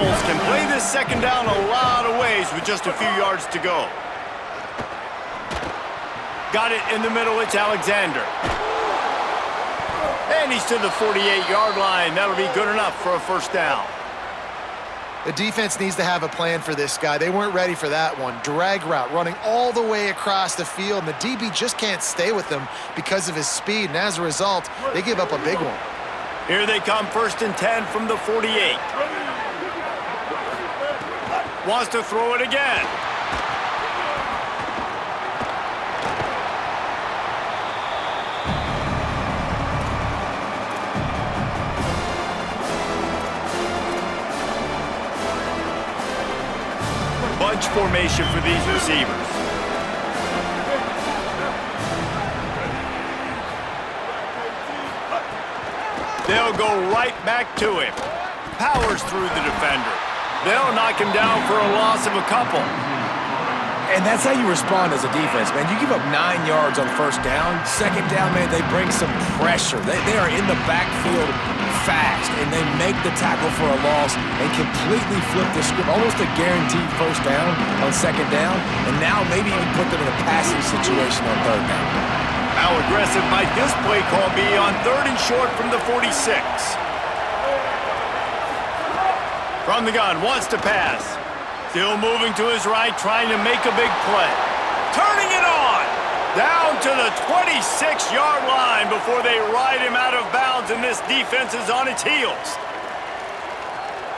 Rebels can play this second down a lot of ways with just a few yards to go. Got it in the middle, it's Alexander. And he's to the 48-yard line. That'll be good enough for a first down. The defense needs to have a plan for this guy. They weren't ready for that one. Drag route running all the way across the field, and the DB just can't stay with him because of his speed, and as a result, they give up a big one. Here they come, 1st and 10 from the 48. Wants to throw it again. Bunch formation for these receivers. They'll go right back to him. Powers through the defender. They'll knock him down for a loss of a couple. And that's how you respond as a defense, man. You give up 9 yards on first down. Second down, man, they bring some pressure. They are in the backfield fast, and they make the tackle for a loss and completely flip the script. Almost a guaranteed first down on second down, and now maybe even put them in a passing situation on third down. How aggressive might this play call be on 3rd and short from the 46? From the gun, wants to pass. Still moving to his right, trying to make a big play. Turning it on! Down to the 26-yard line before they ride him out of bounds, and this defense is on its heels.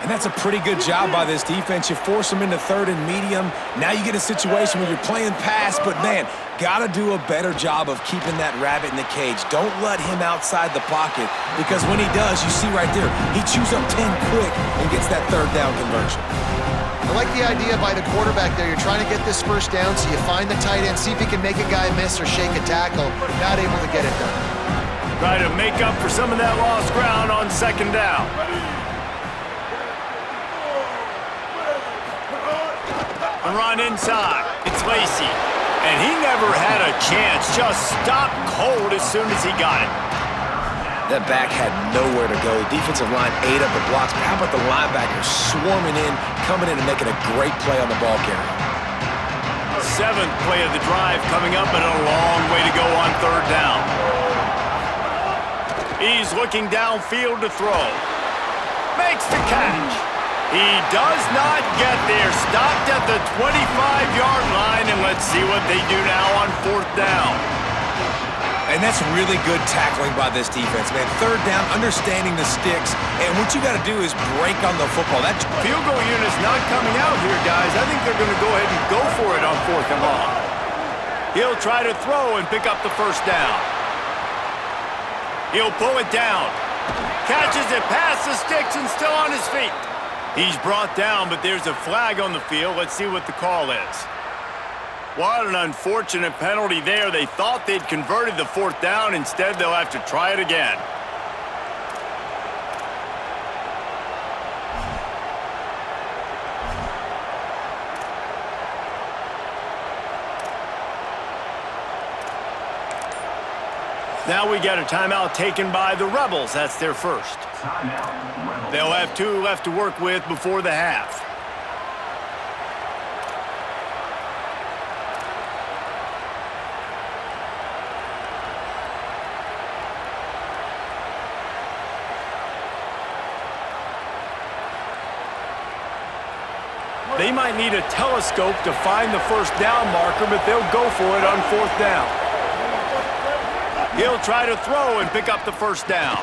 And that's a pretty good job by this defense. You force them into 3rd and medium. Now you get a situation where you're playing pass, but man, gotta do a better job of keeping that rabbit in the cage. Don't let him outside the pocket, because when he does, you see right there, he chews up 10 quick and gets that 3rd down conversion. I like the idea by the quarterback there. You're trying to get this first down, so you find the tight end, see if he can make a guy miss or shake a tackle. Not able to get it done. Try to make up for some of that lost ground on second down. A run inside. It's Lacy. And he never had a chance. Just stopped cold as soon as he got it. That back had nowhere to go. Defensive line ate up the blocks. But how about the linebackers swarming in, coming in and making a great play on the ball carrier? 7th play of the drive coming up, and a long way to go on 3rd down. He's looking downfield to throw. Makes the catch. He does not get there. Stopped at the 25-yard line, and let's see what they do now on 4th down. And that's really good tackling by this defense, man. 3rd down, understanding the sticks, and what you got to do is break on the football. That field goal unit's not coming out here, guys. I think they're going to go ahead and go for it on 4th and long. He'll try to throw and pick up the first down. He'll pull it down. Catches it past the sticks and still on his feet. He's brought down, but there's a flag on the field. Let's see what the call is. What an unfortunate penalty there. They thought they'd converted the 4th down. Instead, they'll have to try it again. Now we got a timeout taken by the Rebels. That's their first. They'll have 2 left to work with before the half. They might need a telescope to find the first down marker, but they'll go for it on 4th down. He'll try to throw and pick up the first down.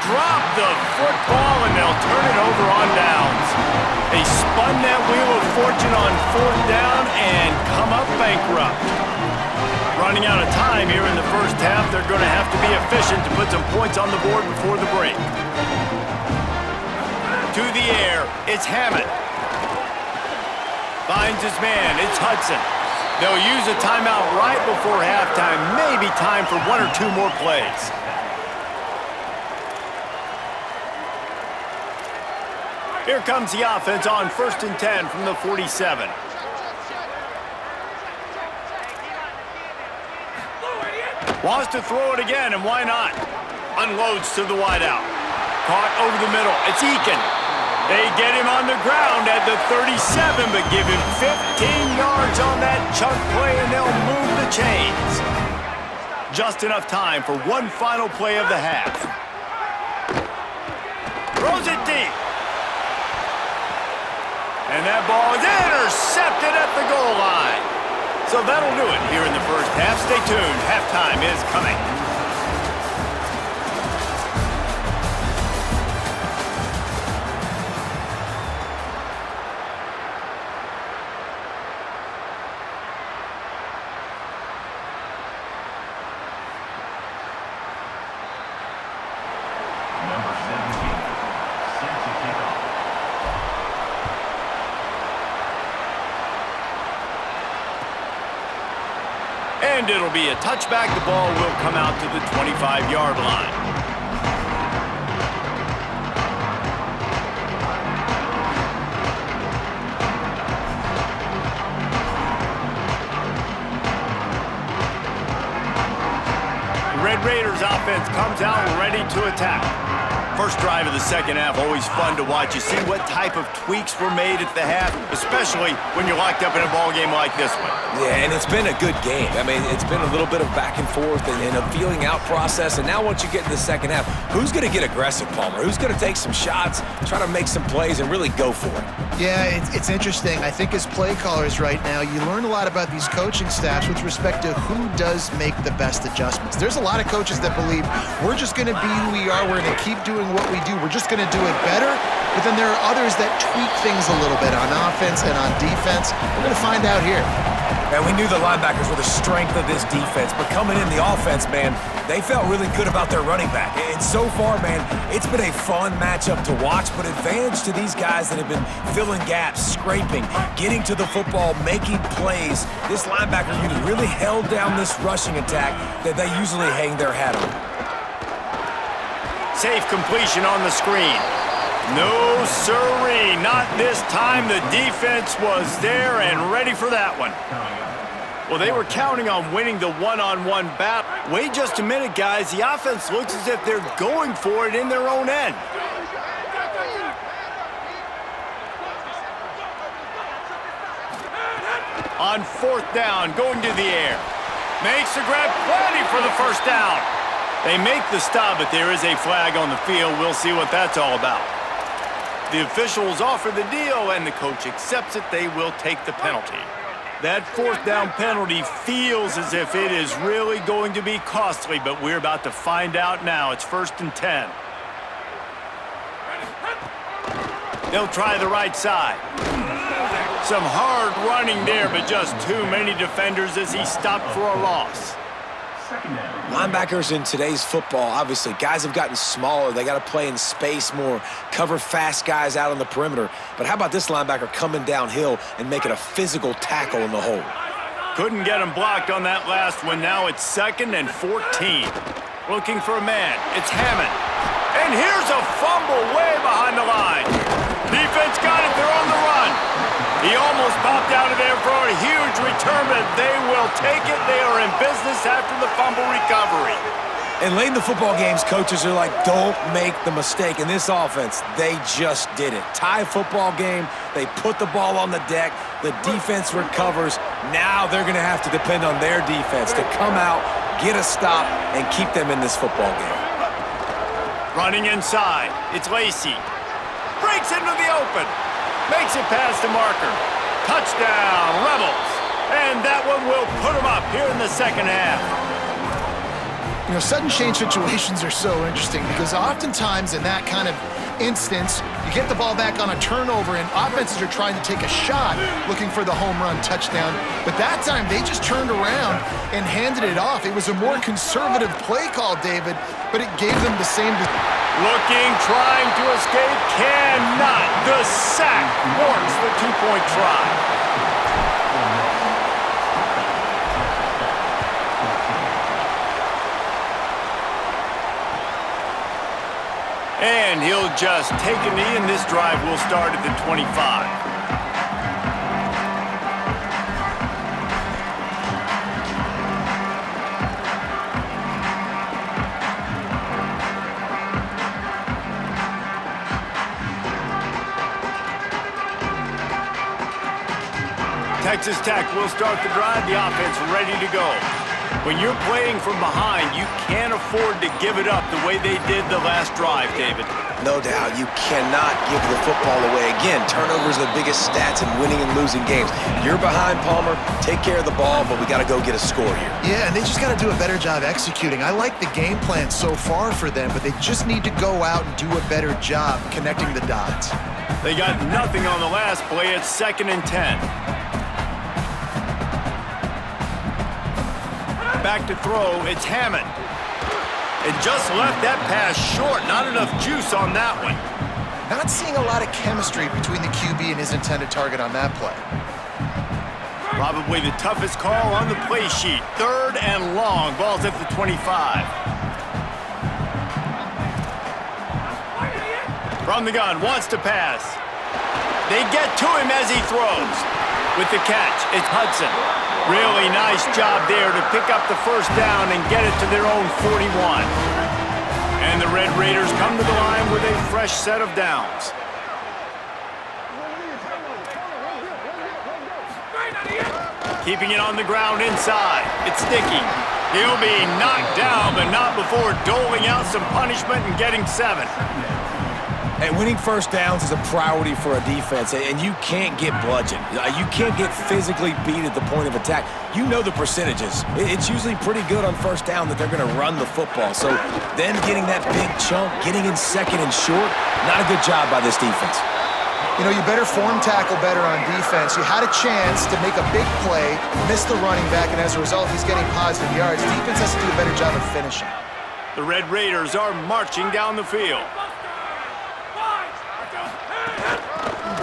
Drop the football, and they'll turn it over on downs. They spun that wheel of fortune on 4th down and come up bankrupt. Running out of time here in the first half, they're going to have to be efficient to put some points on the board before the break. To the air, it's Hammond. Finds his man, it's Hudson. They'll use a timeout right before halftime. Maybe time for 1 or 2 more plays. Here comes the offense on 1st and 10 from the 47. Wants to throw it again, and why not? Unloads to the wideout. Caught over the middle. It's Eakin. They get him on the ground at the 37, but give him 15 yards on that chunk play, and they'll move the chains. Just enough time for one final play of the half. Throws it deep. And that ball is intercepted at the goal line. So that'll do it here in the first half. Stay tuned. Halftime is coming. And it'll be a touchback. The ball will come out to the 25-yard line. The Red Raiders offense comes out ready to attack. First drive of the second half, always fun to watch. You see what type of tweaks were made at the half, especially when you're locked up in a ball game like this one. Yeah, and it's been a good game. I mean, it's been a little bit of back and forth and a feeling out process. And now once you get in the second half, who's going to get aggressive, Palmer? Who's going to take some shots, try to make some plays, and really go for it? Yeah, it's interesting. I think as play callers right now, you learn a lot about these coaching staffs with respect to who does make the best adjustments. There's a lot of coaches that believe we're just going to be who we are. We're going to keep doing what we do. We're just going to do it better. But then there are others that tweak things a little bit on offense and on defense. We're going to find out here. And we knew the linebackers were the strength of this defense, but coming in the offense, man, they felt really good about their running back. And so far, man, it's been a fun matchup to watch, but advantage to these guys that have been filling gaps, scraping, getting to the football, making plays. This linebacker unit really held down this rushing attack that they usually hang their hat on. Safe completion on the screen. No, sirree, not this time. The defense was there and ready for that one. Well, they were counting on winning the one-on-one battle. Wait just a minute, guys. The offense looks as if they're going for it in their own end. On fourth down, going to the air. Makes the grab, plenty for the first down. They make the stop, but there is a flag on the field. We'll see what that's all about. The officials offer the deal, and the coach accepts it. They will take the penalty. That fourth down penalty feels as if it is really going to be costly, but we're about to find out now. It's 1st and 10. They'll try the right side. Some hard running there, but just too many defenders as he stopped for a loss. Linebackers in today's football, obviously, guys have gotten smaller. They got to play in space more, cover fast guys out on the perimeter. But how about this linebacker coming downhill and making a physical tackle in the hole? Couldn't get him blocked on that last one. Now it's 2nd and 14. Looking for a man. It's Hammond. And here's a fumble way behind the line. Defense got it. They're on the run. He almost popped out of there for a huge return, but they will take it. They are in business after the fumble recovery. And late in the football games, coaches are like, don't make the mistake. In this offense, they just did it. Tie football game, they put the ball on the deck, the defense recovers. Now they're going to have to depend on their defense to come out, get a stop, and keep them in this football game. Running inside, it's Lacey. Breaks into the open. Makes it past the marker. Touchdown, Rebels. And that one will put them up here in the second half. You know, sudden change situations are so interesting because oftentimes in that kind of instance, you get the ball back on a turnover and offenses are trying to take a shot looking for the home run touchdown. But that time they just turned around and handed it off. It was a more conservative play call, David, but it gave them the same... Looking, trying to escape, cannot. The sack warrants the two-point try. And he'll just take a knee, and this drive will start at the 25. Texas Tech will start the drive, the offense ready to go. When you're playing from behind, you can't afford to give it up the way they did the last drive, David. No doubt, you cannot give the football away. Again, turnovers are the biggest stats in winning and losing games. You're behind, Palmer, take care of the ball, but we got to go get a score here. Yeah, and they just got to do a better job executing. I like the game plan so far for them, but they just need to go out and do a better job connecting the dots. They got nothing on the last play. It's 2nd and 10. Back to throw, it's Hammond. And just left that pass short. Not enough juice on that one. Not seeing a lot of chemistry between the QB and his intended target on that play. Probably the toughest call on the play sheet. 3rd and long. Ball's at the 25. From the gun, wants to pass. They get to him as he throws. With the catch, it's Hudson. Really nice job there to pick up the first down and get it to their own 41. And the Red Raiders come to the line with a fresh set of downs. Keeping it on the ground inside. It's Sticky. He'll be knocked down, but not before doling out some punishment and getting 7. And winning first downs is a priority for a defense, and you can't get bludgeoned. You can't get physically beat at the point of attack. You know the percentages. It's usually pretty good on first down that they're going to run the football. So them getting that big chunk, getting in 2nd and short, not a good job by this defense. You know, you better form tackle better on defense. You had a chance to make a big play, missed the running back, and as a result, he's getting positive yards. Defense has to do a better job of finishing. The Red Raiders are marching down the field.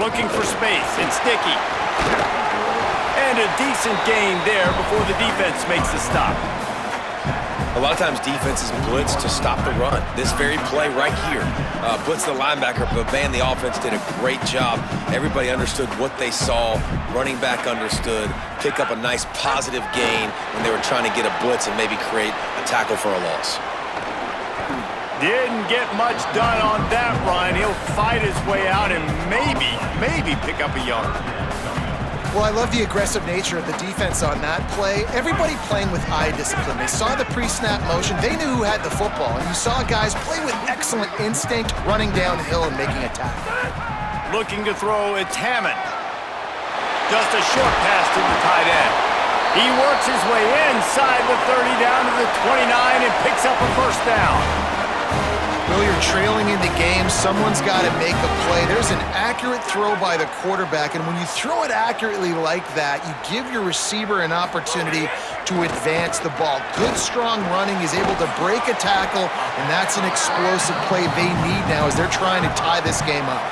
Looking for space, it's Sticky. And a decent gain there before the defense makes the stop. A lot of times defenses blitz to stop the run. This very play right here, blitz the linebacker, but man, the offense did a great job. Everybody understood what they saw. Running back understood. Pick up a nice positive gain when they were trying to get a blitz and maybe create a tackle for a loss. Didn't get much done on that run. He'll fight his way out and maybe pick up a yard. Well, I love the aggressive nature of the defense on that play. Everybody playing with eye discipline. They saw the pre-snap motion. They knew who had the football. And you saw guys play with excellent instinct, running downhill and making a tackle. Looking to throw, it's Hammond. Just a short pass to the tight end. He works his way inside the 30 down to the 29 and picks up a first down. Well, you're trailing in the game. Someone's got to make a play. There's an accurate throw by the quarterback, and when you throw it accurately like that, you give your receiver an opportunity to advance the ball. Good, strong running. He's able to break a tackle, and that's an explosive play they need now as they're trying to tie this game up.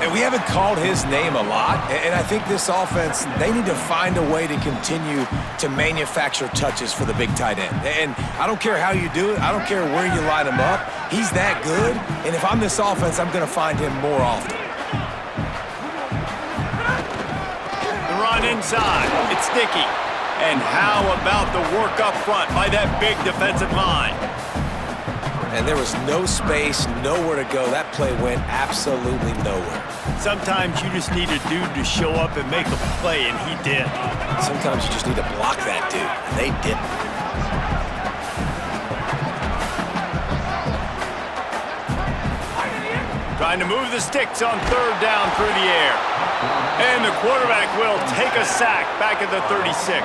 And we haven't called his name a lot, and I think this offense, they need to find a way to continue to manufacture touches for the big tight end. And I don't care how you do it. I don't care where you line him up. He's that good, and if I'm this offense, I'm going to find him more often. The run inside. It's Sticky. And how about the work up front by that big defensive line? And there was no space, nowhere to go. That play went absolutely nowhere. Sometimes you just need a dude to show up and make a play, and he did. Sometimes you just need to block that dude, and they didn't. Trying to move the sticks on 3rd down through the air. And the quarterback will take a sack back at the 36.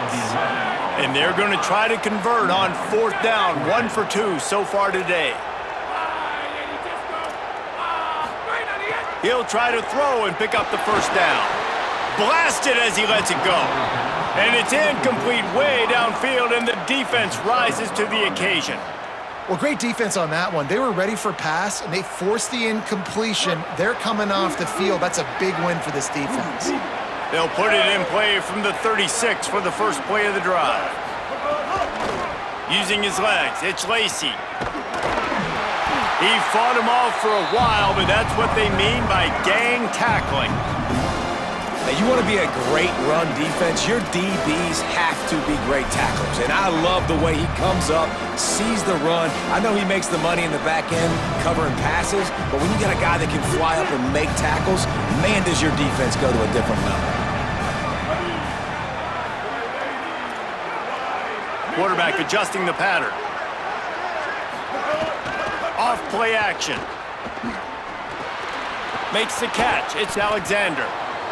And they're going to try to convert on 4th down, 1 for 2 so far today. He'll try to throw and pick up the first down. Blasted as he lets it go. And it's incomplete way downfield, and the defense rises to the occasion. Well, great defense on that one. They were ready for pass, and they forced the incompletion. They're coming off the field. That's a big win for this defense. They'll put it in play from the 36 for the first play of the drive. Using his legs, it's Lacey. He fought him off for a while, but that's what they mean by gang tackling. Now, you want to be a great run defense, your DBs have to be great tacklers. And I love the way he comes up, sees the run. I know he makes the money in the back end covering passes, but when you got a guy that can fly up and make tackles, man, does your defense go to a different level. Quarterback adjusting the pattern. Off play action. Makes the catch. It's Alexander.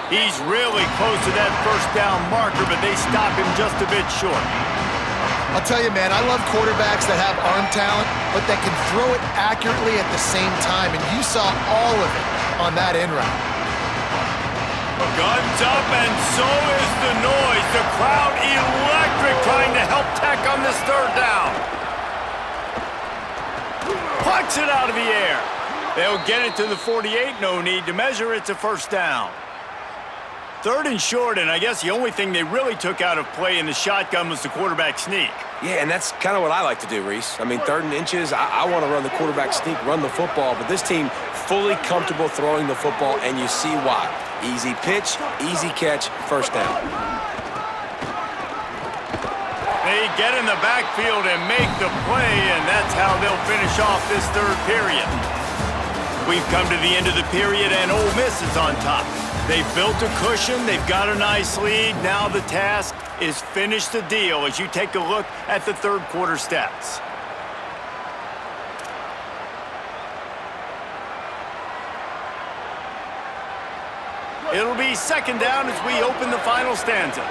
He's really close to that first down marker, but they stop him just a bit short. I'll tell you, man, I love quarterbacks that have arm talent, but that can throw it accurately at the same time, and you saw all of it on that in route. Guns up, and so is the noise. The crowd electric, trying to help Tech on this third down. Plucks it out of the air. They'll get it to the 48. No need to measure. It's a first down. Third and short, and I guess the only thing they really took out of play in the shotgun was the quarterback sneak. Yeah, and that's kind of what I like to do, Reese. I mean, 3rd and inches, I want to run the quarterback sneak, run the football, but this team fully comfortable throwing the football, and you see why. Easy pitch, easy catch, first down. They get in the backfield and make the play, and that's how they'll finish off this third period. We've come to the end of the period, and Ole Miss is on top. They've built a cushion. They've got a nice lead. Now the task is finish the deal as you take a look at the third quarter stats. It'll be second down as we open the final stanza.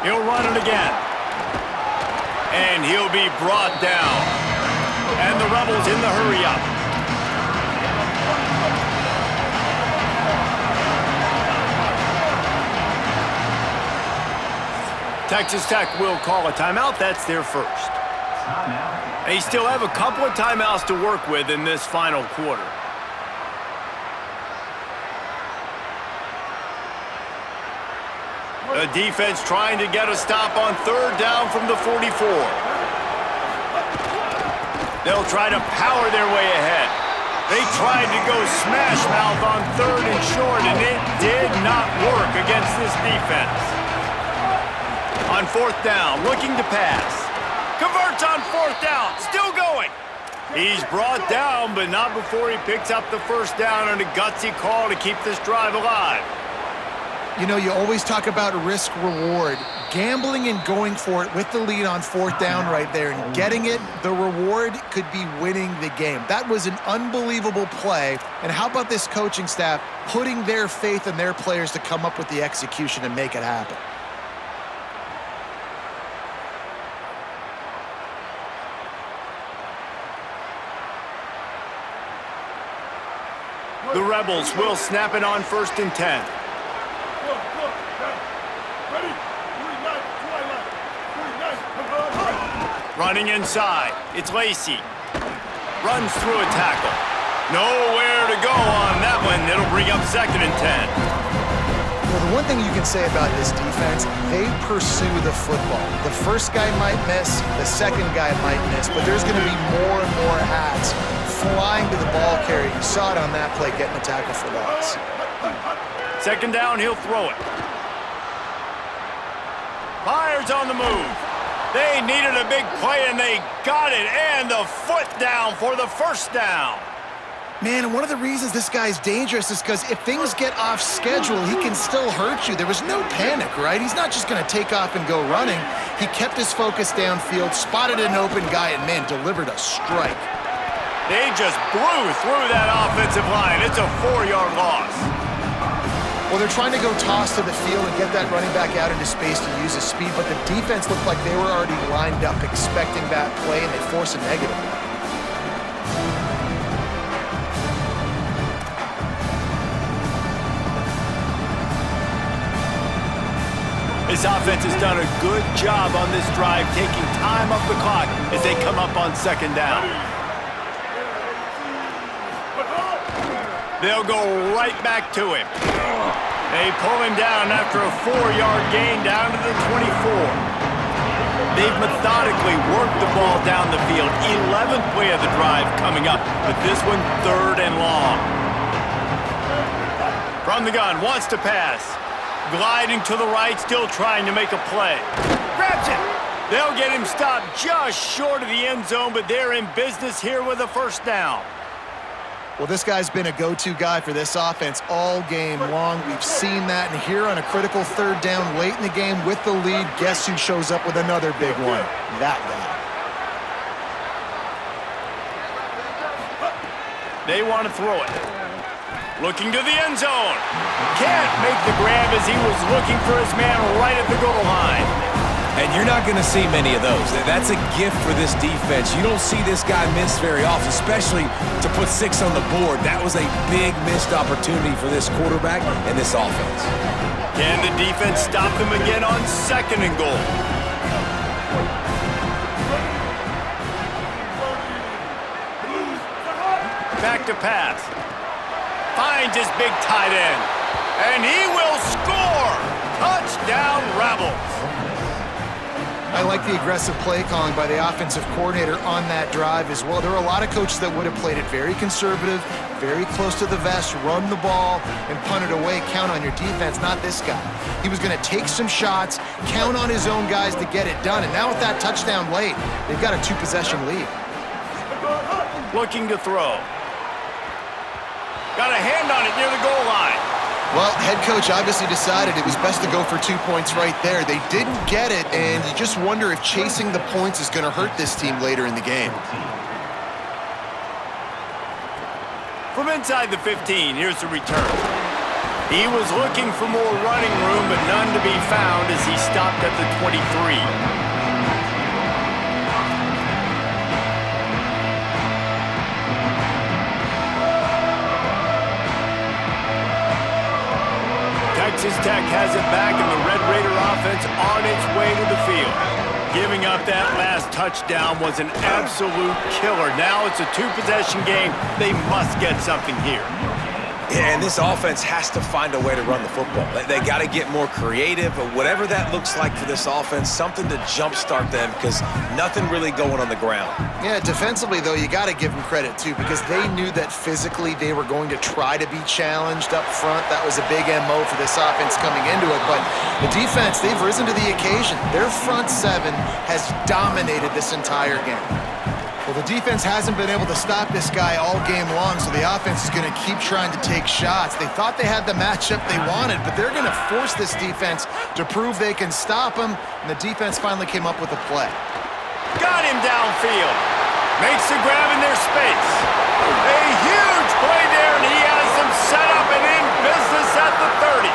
He'll run it again. And he'll be brought down. And the Rebels in the hurry-up. Texas Tech will call a timeout. That's their first. They still have a couple of timeouts to work with in this final quarter. The defense trying to get a stop on third down from the 44. They'll try to power their way ahead. They tried to go smash mouth on third and short, and it did not work against this defense. On fourth down, looking to pass. Converts on fourth down, still going. He's brought down, but not before he picks up the first down on a gutsy call to keep this drive alive. You know, you always talk about risk-reward. Gambling and going for it with the lead on fourth down right there and getting it, the reward could be winning the game. That was an unbelievable play. And how about this coaching staff putting their faith in their players to come up with the execution and make it happen? The Rebels will snap it on 1st and 10. Running inside, it's Lacey. Runs through a tackle. Nowhere to go on that one. It'll bring up 2nd and 10. Well, the one thing you can say about this defense, they pursue the football. The first guy might miss, the second guy might miss, but there's going to be more and more hats flying to the ball carrier. You saw it on that play, getting a tackle for loss. 2nd down, he'll throw it. Fires on the move. They needed a big play, and they got it, and the foot down for the first down. Man, and one of the reasons this guy's dangerous is because if things get off schedule, he can still hurt you. There was no panic, right? He's not just going to take off and go running. He kept his focus downfield, spotted an open guy, and, man, delivered a strike. They just blew through that offensive line. It's a 4-yard loss. Well, they're trying to go toss to the field and get that running back out into space to use his speed, but the defense looked like they were already lined up expecting that play, and they force a negative. This offense has done a good job on this drive, taking time off the clock as they come up on 2nd down. They'll go right back to him. They pull him down after a 4-yard gain down to the 24. They've methodically worked the ball down the field. 11th play of the drive coming up, but this one 3rd and long. From the gun, wants to pass. Gliding to the right, still trying to make a play. Grabs it. They'll get him stopped just short of the end zone, but they're in business here with a first down. Well, this guy's been a go-to guy for this offense all game long. We've seen that, and here on a critical third down late in the game with the lead, guess who shows up with another big one? That guy. They want to throw it. Looking to the end zone. Can't make the grab as he was looking for his man right at the goal line. And you're not going to see many of those. That's a gift for this defense. You don't see this guy miss very often, especially to put 6 on the board. That was a big missed opportunity for this quarterback and this offense. Can the defense stop them again on 2nd and goal? Back to pass. Finds his big tight end. And he will score! Touchdown, Rebels! I like the aggressive play calling by the offensive coordinator on that drive as well. There are a lot of coaches that would have played it very conservative, very close to the vest, run the ball, and punt it away. Count on your defense, not this guy. He was going to take some shots, count on his own guys to get it done. And now with that touchdown late, they've got a 2-possession lead. Looking to throw. Got a hand on it near the goal line. Well, head coach obviously decided it was best to go for 2 points right there. They didn't get it, and you just wonder if chasing the points is going to hurt this team later in the game. From inside the 15, here's the return. He was looking for more running room, but none to be found as he stopped at the 23. Texas Tech has it back, and the Red Raider offense on its way to the field. Giving up that last touchdown was an absolute killer. Now it's a 2-possession game. They must get something here. Yeah, and this offense has to find a way to run the football. They got to get more creative, or whatever that looks like for this offense, something to jumpstart them because nothing really going on the ground. Yeah, defensively, though, you got to give them credit, too, because they knew that physically they were going to try to be challenged up front. That was a big MO for this offense coming into it. But the defense, they've risen to the occasion. Their front 7 has dominated this entire game. Well, the defense hasn't been able to stop this guy all game long, so the offense is going to keep trying to take shots. They thought they had the matchup they wanted, but they're going to force this defense to prove they can stop him, and the defense finally came up with a play. Got him downfield. Makes the grab in their space. A huge play there, and he has them set up and in business at the 30.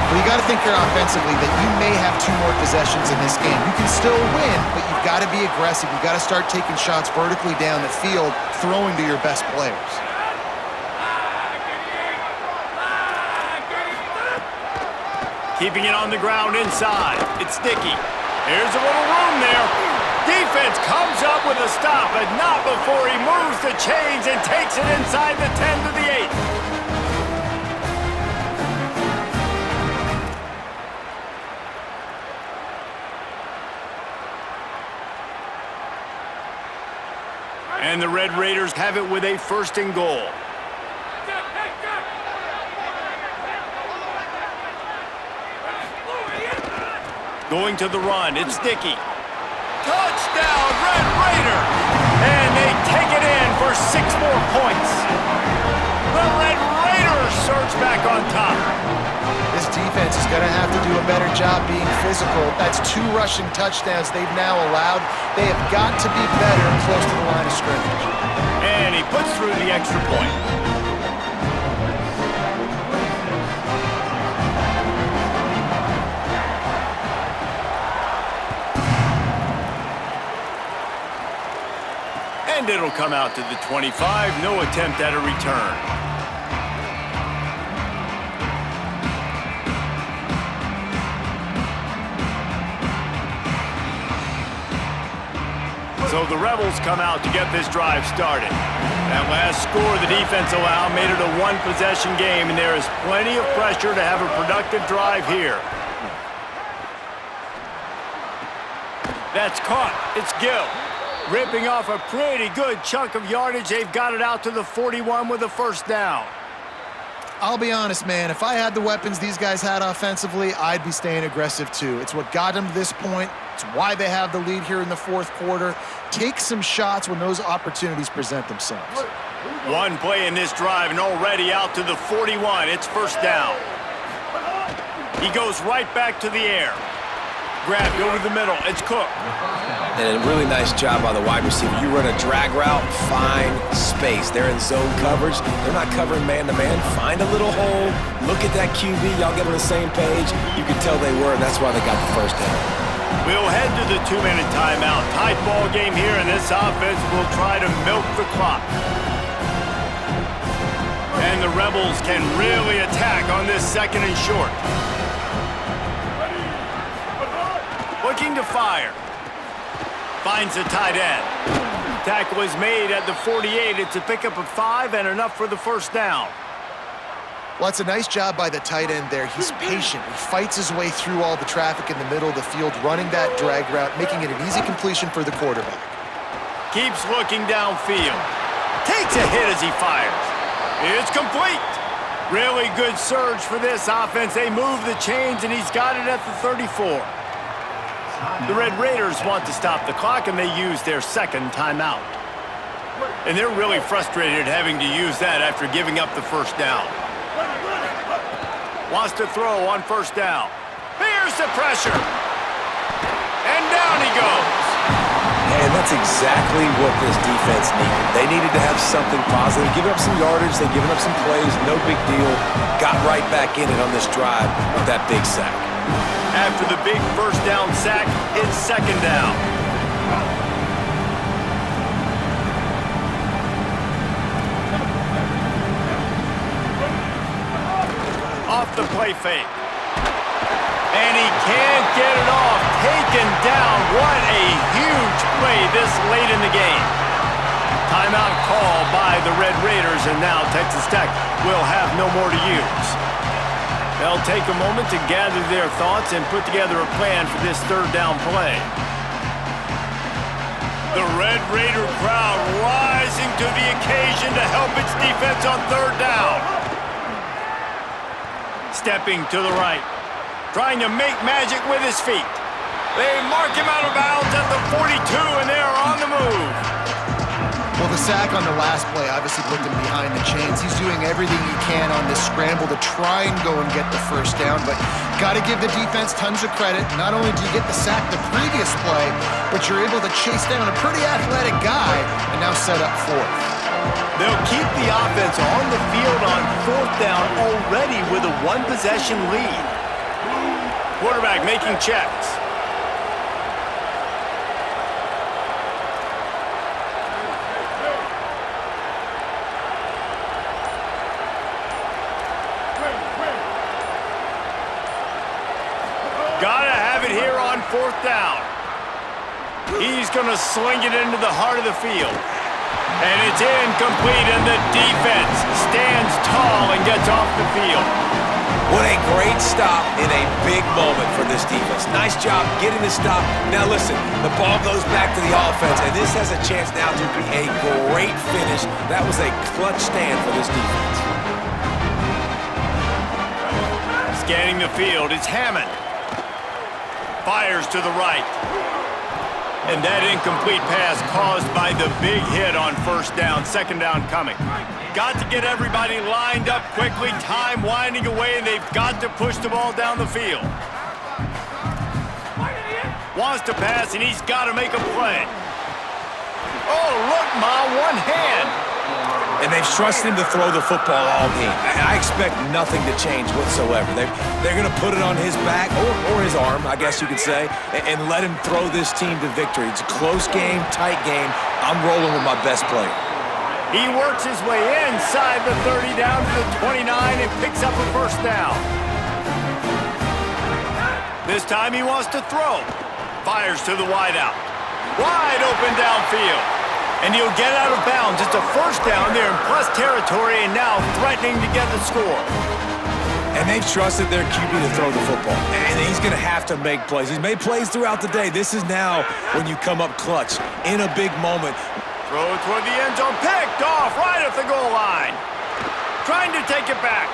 Well, you got to think here offensively that you may have 2 more possessions in this game. You can still win, but you've got to be aggressive. You've got to start taking shots vertically down the field, throwing to your best players. Keeping it on the ground inside. It's Dickey. Here's a little room there. Defense comes up with a stop, but not before he moves the chains and takes it inside the 10 to the 8. And the Red Raiders have it with a 1st and goal. Going to the run, it's Dickey. Touchdown, Red Raiders! And they take it in for 6 more points. The Red Raiders surge back on top. This defense is going to have to do a better job being physical. That's 2 rushing touchdowns they've now allowed. They have got to be better close to the line of scrimmage. And he puts through the extra point. And it'll come out to the 25. No attempt at a return. So the Rebels come out to get this drive started. That last score the defense allowed made it a 1-possession game, and there is plenty of pressure to have a productive drive here. That's caught. It's Gill. Ripping off a pretty good chunk of yardage. They've got it out to the 41 with a 1st down. I'll be honest, man, if I had the weapons these guys had offensively, I'd be staying aggressive too. It's what got them to this point. It's why they have the lead here in the 4th quarter. Take some shots when those opportunities present themselves. One play in this drive and already out to the 41. It's first down. He goes right back to the air. Grabbed over the middle. It's Cook. And a really nice job by the wide receiver. You run a drag route, find space. They're in zone coverage. They're not covering man-to-man. Find a little hole. Look at that QB. Y'all get on the same page. You can tell they were, and that's why they got the first down. We'll head to the 2-minute timeout. Tight ball game here, and this offense will try to milk the clock. And the Rebels can really attack on this second and short. Looking to fire. Finds the tight end. Tackle is made at the 48. It's a pickup of 5 and enough for the first down. Well, it's a nice job by the tight end there. He's patient. He fights his way through all the traffic in the middle of the field, running that drag route, making it an easy completion for the quarterback. Keeps looking downfield. Takes a hit as he fires. It's complete. Really good surge for this offense. They move the chains, and he's got it at the 34. The Red Raiders want to stop the clock, and they use their second timeout. And they're really frustrated having to use that after giving up the first down. Wants to throw on first down. Here's the pressure. And down he goes. And that's exactly what this defense needed. They needed to have something positive. Giving up some yardage, they've given up some plays, no big deal. Got right back in it on this drive with that big sack. After the big first down sack, it's second down. Off the play fake. And he can't get it off. Taken down. What a huge play this late in the game. Timeout call by the Red Raiders, and now Texas Tech will have no more to use. They'll take a moment to gather their thoughts and put together a plan for this third down play. The Red Raider crowd rising to the occasion to help its defense on third down. Stepping to the right, trying to make magic with his feet. They mark him out of bounds at the 42, and they are on the move. Well, the sack on the last play obviously put them behind the chains. He's doing everything he can on this scramble to try and go and get the first down, but got to give the defense tons of credit. Not only do you get the sack the previous play, but you're able to chase down a pretty athletic guy and now set up fourth. They'll keep the offense on the field on fourth down already with a one-possession lead. Quarterback making checks. Gotta have it here on fourth down. He's gonna sling it into the heart of the field. And it's incomplete, and the defense stands tall and gets off the field. What a great stop in a big moment for this defense. Nice job getting the stop. Now listen, the ball goes back to the offense, and this has a chance now to be a great finish. That was a clutch stand for this defense. Scanning the field, it's Hammond. Fires to the right. And that incomplete pass caused by the big hit on first down. Second down coming. Got to get everybody lined up quickly. Time winding away, and they've got to push the ball down the field. Wants to pass, and he's got to make a play. Oh, look, Ma, one hand. And they've trusted him to throw the football all game. I expect nothing to change whatsoever. They're going to put it on his back, or his arm, I guess you could say, and let him throw this team to victory. It's a close game, tight game. I'm rolling with my best player. He works his way inside the 30 down to the 29 and picks up a first down. This time he wants to throw. Fires to the wideout. Wide open downfield. And he'll get out of bounds. It's a first down there in plus territory, and now threatening to get the score. And they've trusted their QB to throw the football. And he's going to have to make plays. He's made plays throughout the day. This is now when you come up clutch in a big moment. Throw toward the end zone. Picked off right at the goal line. Trying to take it back.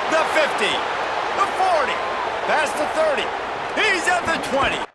The 50. The 40. Past the 30. He's at the 20.